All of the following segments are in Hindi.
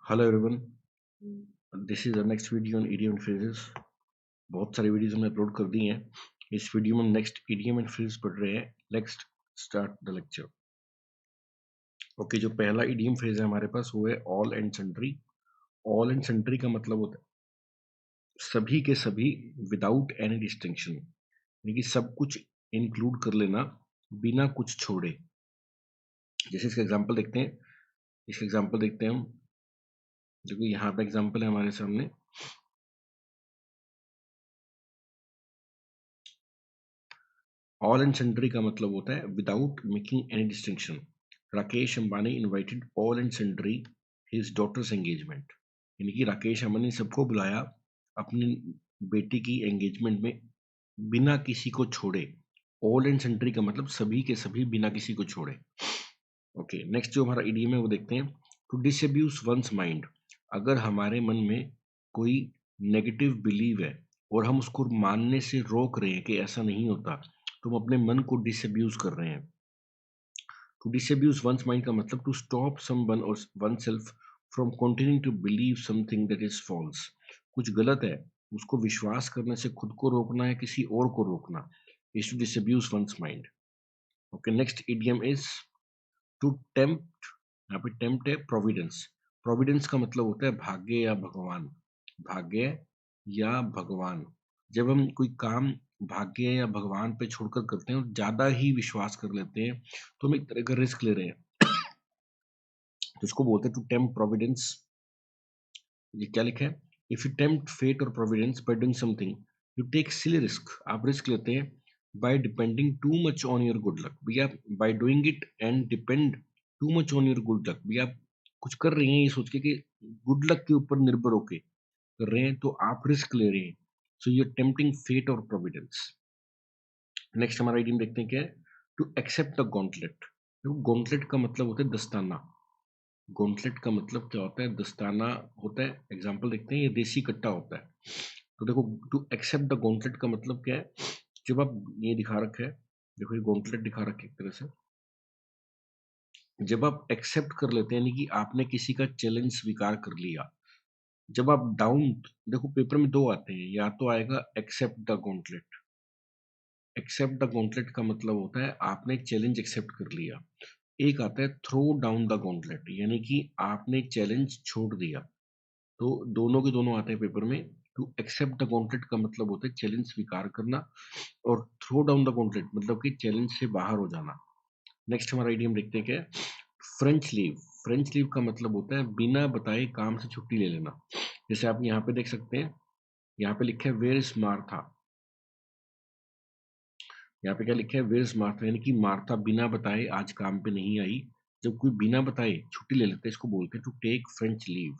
Hello everyone, this is the next video on EDM and phrases. बहुत सारी वीडियोस हमने अपलोड कर दी हैं। इस वीडियो में हम नेक्स्ट ईडीएम एंड फ्रेजेस पढ़ रहे हैं। Let's start the lecture. Okay, जो पहला ईडीएम फ्रेज है हमारे पास वो है all and sundry. All and sundry का मतलब होता है सभी के सभी, विदाउट एनी डिस्टिंक्शन, यानी कि सब कुछ इंक्लूड कर लेना बिना कुछ छोड़े। जैसे इसका एग्जांपल देखते हैं। इसका एग्जांपल देखते हैं हम। देखो यहाँ पे एग्जांपल है हमारे सामने। ऑल एंड सन्ड्री का मतलब होता है without making any distinction. Rakesh Ambani invited all and sundry his daughter's engagement. यानी कि राकेश अंबानी सबको बुलाया अपनी बेटी की एंगेजमेंट में बिना किसी को छोड़े। ऑल एंड सन्ड्री का मतलब सभी के सभी बिना किसी को छोड़े। ओके, नेक्स्ट जो हमारा इडियम है वो देखते हैं। To disabuse one's mind. अगर हमारे मन में कोई नेगेटिव बिलीव है और हम उसको मानने से रोक रहे हैं कि ऐसा नहीं होता, तो हम अपने मन को डिसअब्यूज कर रहे हैं। टू डिसअब्यूज वंस माइंड का मतलब टू स्टॉप समवन और oneself from continuing to believe something that is false. कुछ गलत है उसको विश्वास करने से खुद को रोकना है, किसी और को रोकना, is to disabuse one's mind. Okay, next idiom is to tempt. यहाँ पे टेम्प्ट है प्रोविडेंस। प्रोविडेंस का मतलब होता है भाग्य या भगवान। भाग्य या भगवान। जब हम कोई काम भाग्य या भगवान पे छोड़कर करते हैं और ज्यादा ही विश्वास कर लेते हैं, तो हम एक तरह का रिस्क ले रहे हैं। तो इसको बोलते हैं टू टेम्प्ट प्रोविडेंस। ये क्या लिखा है? इफ यू टेम्प्ट फेट और providence by doing something, you take silly risk. आप रिस्क लेते हैं by depending too much on your good luck. भैया by doing it and depend too much on your good luck. भैया आप कुछ कर रहे हैं ये सोच के कि गुड लक के ऊपर निर्भर होके कर रहे हैं, तो आप रिस्क ले रहे हैं। So you are tempting fate और प्रोविडेंस। नेक्स्ट हमारा आइडियम देखते हैं क्या है। To accept the gauntlet. देखो गॉन्टलेट का मतलब होता है दस्ताना। गॉन्टलेट का मतलब क्या होता है? दस्ताना होता है। एग्जाम्पल देखते हैं, ये देसी कट्टा होता है। तो देखो, टू एक्सेप्ट द गॉन्टलेट का मतलब क्या है? जब आप ये दिखा रखा है, देखो ये गॉन्टलेट दिखा रखी है एक तरह से। जब आप एक्सेप्ट कर लेते हैं यानी कि आपने किसी का चैलेंज स्वीकार कर लिया। जब आप डाउन, देखो पेपर में दो आते हैं, या तो आएगा accept the gauntlet. Accept the gauntlet का मतलब होता है आपने चैलेंज एक्सेप्ट कर लिया। एक आता है थ्रो डाउन द गॉन्टलेट, यानी कि आपने चैलेंज छोड़ दिया। तो दोनों के दोनों आते हैं पेपर में। टू एक्सेप्ट द गॉन्टलेट का मतलब होता है चैलेंज स्वीकार करना, और थ्रो डाउन द गॉन्टलेट मतलब कि चैलेंज से बाहर हो जाना। नेक्स्ट हमारा आइडियम देखते हैं क्या है। French leave. फ्रेंच लीव का मतलब होता है बिना बताए काम से छुट्टी ले लेना। जैसे आप यहाँ पे देख सकते हैं, यहाँ पे लिखा है वेयर इज मार्था। यहाँ पे क्या लिखा है? वेयर इज मार्था, यानी कि मार्था बिना बताए आज काम पे नहीं आई। जब कोई बिना बताए छुट्टी ले लेता है, इसको बोलते हैं to take French leave.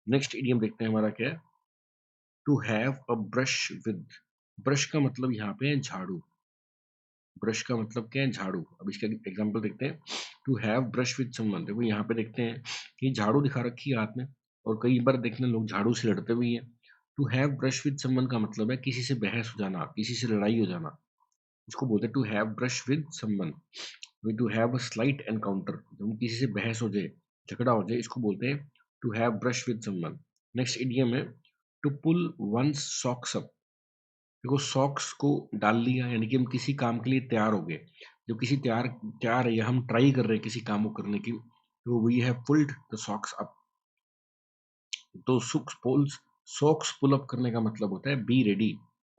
Next idiom देखते हैं हमारा क्या है। To have a brush with. Brush का मतलब यहाँ पे है झाड़ू। ब्रश का मतलब क्या है? झाड़ू। अब इसका एग्जांपल देखते हैं। To have brush with someone. देखो यहाँ पे देखते हैं कि झाड़ू दिखा रखी है हाथ में, और कई बार देखने लोग झाड़ू से लड़ते भी हैं। To have brush with someone का मतलब है किसी से बहस हो जाना, किसी से लड़ाई हो जाना। इसको बोलते हैं to have brush with someone. To have a slight encounter, जब हम किसी से बहस हो जाए, झगड़ा हो जाए, इसको बोलते हैं to have brush with someone. Next idiom है to pull one's socks up. देखो सॉक्स को डाल लिया यानी कि हम किसी काम के लिए तैयार हो गए। जब किसी तैयार तैयार है या हम ट्राई कर रहे हैं किसी काम को करने की, तो we have pulled the socks up. तो सॉक्स पुल अप करने का मतलब होता है बी रेडी,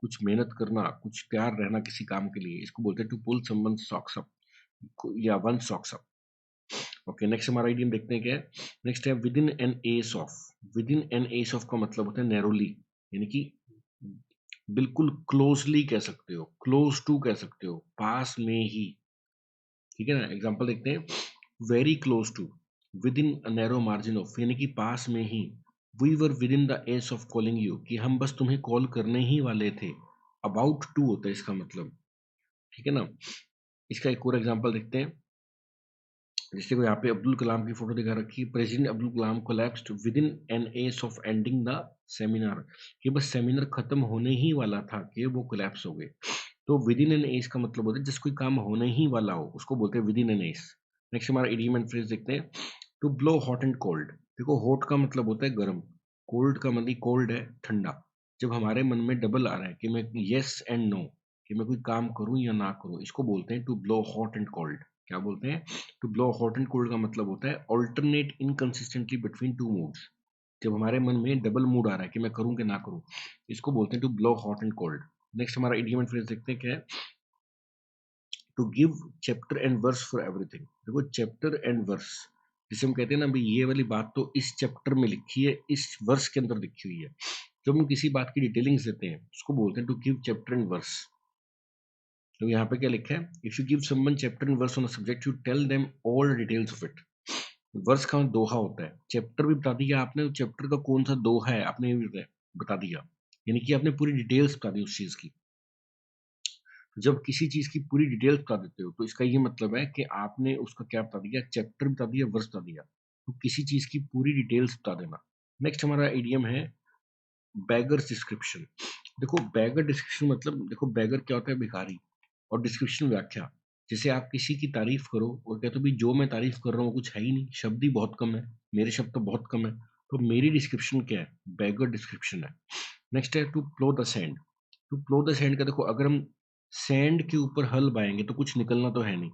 कुछ मेहनत करना, कुछ तैयार रहना किसी काम के लिए। इसको बोलते हैं to pull someone socks up या one's socks up. Okay, next हमारा आइडियम देखते हैं क्या है। नेक्स्ट है within an ace of. Within an ace of का मतलब होता है नैरोली, यानी कि बिल्कुल क्लोजली कह सकते हो, क्लोज टू कह सकते हो, पास में ही। ठीक है ना? एग्जांपल देखते हैं। Very close to, within a narrow margin of, यानी कि पास में ही। We were within the edge of calling you, कि हम बस तुम्हें कॉल करने ही वाले थे। अबाउट टू होता है इसका मतलब। ठीक है ना? इसका एक और एग्जांपल देखते हैं। जैसे को यहाँ पे अब्दुल कलाम की फोटो दिखा रखी है। President Abdul Kalam collapsed within an ace of ending the seminar, कि बस सेमिनार खत्म होने ही वाला था कि वो कोलैप्स हो गए। तो विद इन एन एज का मतलब होता है जिस कोई काम होने ही वाला हो उसको बोलते हैं within an ace. Next हमारा इडियम एंड फ्रेज देखते हैं। To blow hot and cold. देखो हॉट का मतलब होता है गर्म, कोल्ड का मतलब कोल्ड है ठंडा। जब हमारे मन में डबल आ रहा है कि मैं यस एंड नो, कि मैं कोई काम करूं या ना करूं, इसको बोलते हैं to blow hot and cold. क्या बोलते हैं? To blow hot and cold का मतलब होता है alternate inconsistently between two moods. जब हमारे मन में डबल मूड आ रहा है कि मैं करूं कि ना करूं, इसको बोलते हैं to blow hot and cold. Next हमारा इडियम एंड फ्रेज देखते हैं क्या है। To give chapter and verse for everything. देखो चैप्टर एंड वर्स, जिसे हम कहते हैं ना भाई ये वाली बात तो इस चैप्टर में लिखी है, इस वर्स के अंदर लिखी हुई है। जब हम किसी बात की डिटेलिंग्स देते हैं उसको बोलते हैं to give chapter and verse. तो यहाँ पे क्या लिखा है, if you give someone chapter and verse on a subject you tell them all details of it. Verse का दोहा होता है, चैप्टर भी बता दिया आपने, चैप्टर का कौन सा दोहा है आपने भी बता दिया, यानी कि आपने पूरी डिटेल्स बता दी उस चीज की। जब किसी चीज की पूरी डिटेल्स बता देते हो तो इसका ये मतलब है कि आपने उसका क्या बता दिया, चैप्टर बता दिया, वर्स बता दिया। तो किसी चीज की पूरी डिटेल्स बता देना। नेक्स्ट हमारा इडियम है बैगर्स डिस्क्रिप्शन। देखो बैगर डिस्क्रिप्शन मतलब, देखो बैगर क्या होता है, भिखारी, और डिस्क्रिप्शन व्याख्या। जैसे आप किसी की तारीफ करो और कहते हो भाई जो मैं तारीफ कर रहा हूँ वो कुछ है ही नहीं, शब्द ही बहुत कम है, मेरे शब्द तो बहुत कम है, तो मेरी डिस्क्रिप्शन क्या है, बैगर डिस्क्रिप्शन है। नेक्स्ट है to plough the sand. To plough the sand का देखो, अगर हम सैंड के ऊपर हल बाएंगे तो कुछ निकलना तो है नहीं,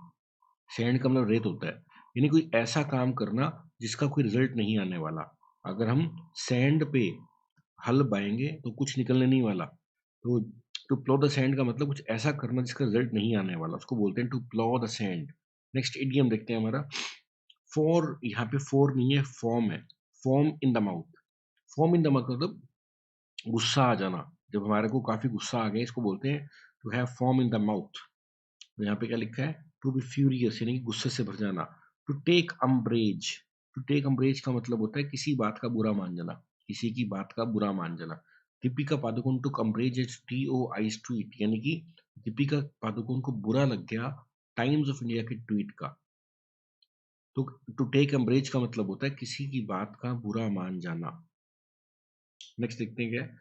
सैंड का मतलब रेत होता है, यानी कोई ऐसा काम करना जिसका कोई रिजल्ट नहीं आने वाला। अगर हम सैंड पे हल बाएंगे तो कुछ निकलने नहीं वाला। तो टू प्लो द सैंड का मतलब कुछ ऐसा करना जिसका रिजल्ट नहीं आने वाला, उसको बोलते हैं to plough the sand. Next idiom देखते हैं हमारा फॉर। यहाँ पे फॉर नहीं है, फॉर्म है। Form in the mouth. Form in the mouth मतलब गुस्सा आ जाना। जब हमारे को काफी गुस्सा आ गया इसको बोलते हैं to have foam in the mouth. तो यहाँ पे क्या लिखा है, टू बी फ्यूरियस यानी कि गुस्से से भर जाना। To take umbrage. To take umbrage का मतलब होता है किसी बात का बुरा मान जाना, किसी की बात का बुरा मान जाना। Deepika Padukone to umbrage is TOI tweet, यानी कि दीपिका पादुकोण को बुरा लग गया टाइम्स ऑफ इंडिया के ट्वीट का। तो टू टेक अम्ब्रेज का मतलब होता है किसी की बात का बुरा मान जाना। नेक्स्ट देखते हैं क्या है,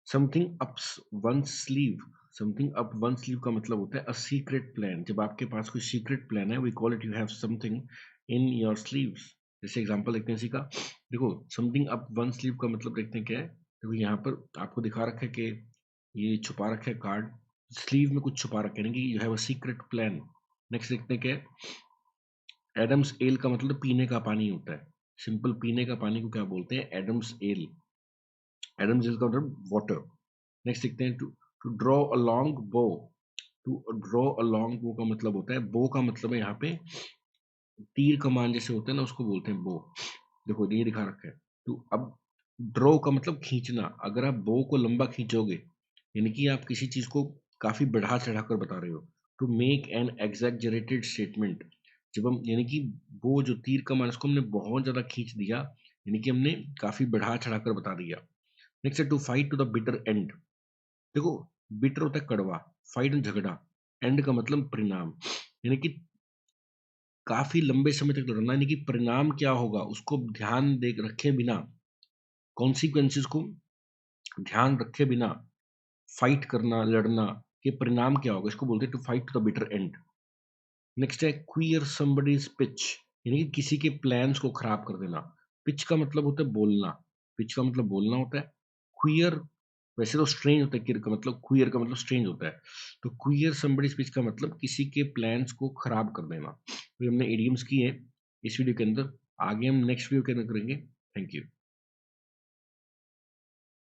something ups one sleeve. Something up one sleeve का मतलब होता है अ सीक्रेट प्लान। जब आपके पास कोई सीक्रेट प्लान है, we call it you have something in your sleeves. जैसे एग्जांपल देखते हैं इसी का। देखो समथिंग अप वन स्लीव का मतलब देखते हैं क्या है। देखो यहाँ पर आपको दिखा रखा है कि ये छुपा रखा है कार्ड, स्लीव में कुछ छुपा रखे हैं कि you have a secret plan. Next देखते हैं क्या है, एडम्स एल का मतलब पीने का पानी होता है। सिंपल पीने का पानी को क्या बोलते हैं, एडम्स एल। एडम्स एल का मतलब वाटर। नेक्स्ट देखते हैं टू ड्रॉ अ लॉन्ग बो। टू ड्रॉ अ लॉन्ग बो का मतलब होता है, बो का मतलब है यहाँ पे तीर कमान जैसे होते हैं ना, उसको बोलते हैं बो। देखो ये दिखा रखा है। तो अब ड्रॉ का मतलब खींचना। अगर आप बो को लंबा खींचोगे यानी कि आप किसी चीज को काफी बढ़ा चढ़ा कर बता रहे हो। To make an exaggerated statement. जब हम यानी कि वो जो तीर कमान उसको हमने बहुत ज्यादा खींच दिया, यानी कि हमने काफी बढ़ा चढ़ा कर बता दिया। नेक्स्ट है to fight to the bitter end. देखो बिटर होता है कड़वा, फाइट झगड़ा, एंड का मतलब परिणाम, यानी कि काफी लंबे समय तक लड़ना, यानी कि परिणाम क्या होगा उसको ध्यान दे रखे बिना, कॉन्सिक्वेंसेस को ध्यान रखे बिना फाइट करना, लड़ना, ये परिणाम क्या होगा, इसको बोलते हैं to fight to the bitter end. Next है क्वियर समबडीज पिच, यानी कि किसी के प्लान्स को खराब कर देना। पिच का मतलब होता है बोलना, पिच का मतलब बोलना होता है। क्वियर वैसे तो स्ट्रेंज होता है, किर का मतलब, क्वियर का मतलब स्ट्रेंज होता है। तो क्वियर समबडी स्पीच का मतलब किसी के प्लान्स को खराब कर देना। तो हमने इडियम्स की है इस वीडियो के अंदर, आगे हम नेक्स्ट वीडियो के अंदर करेंगे। Thank you.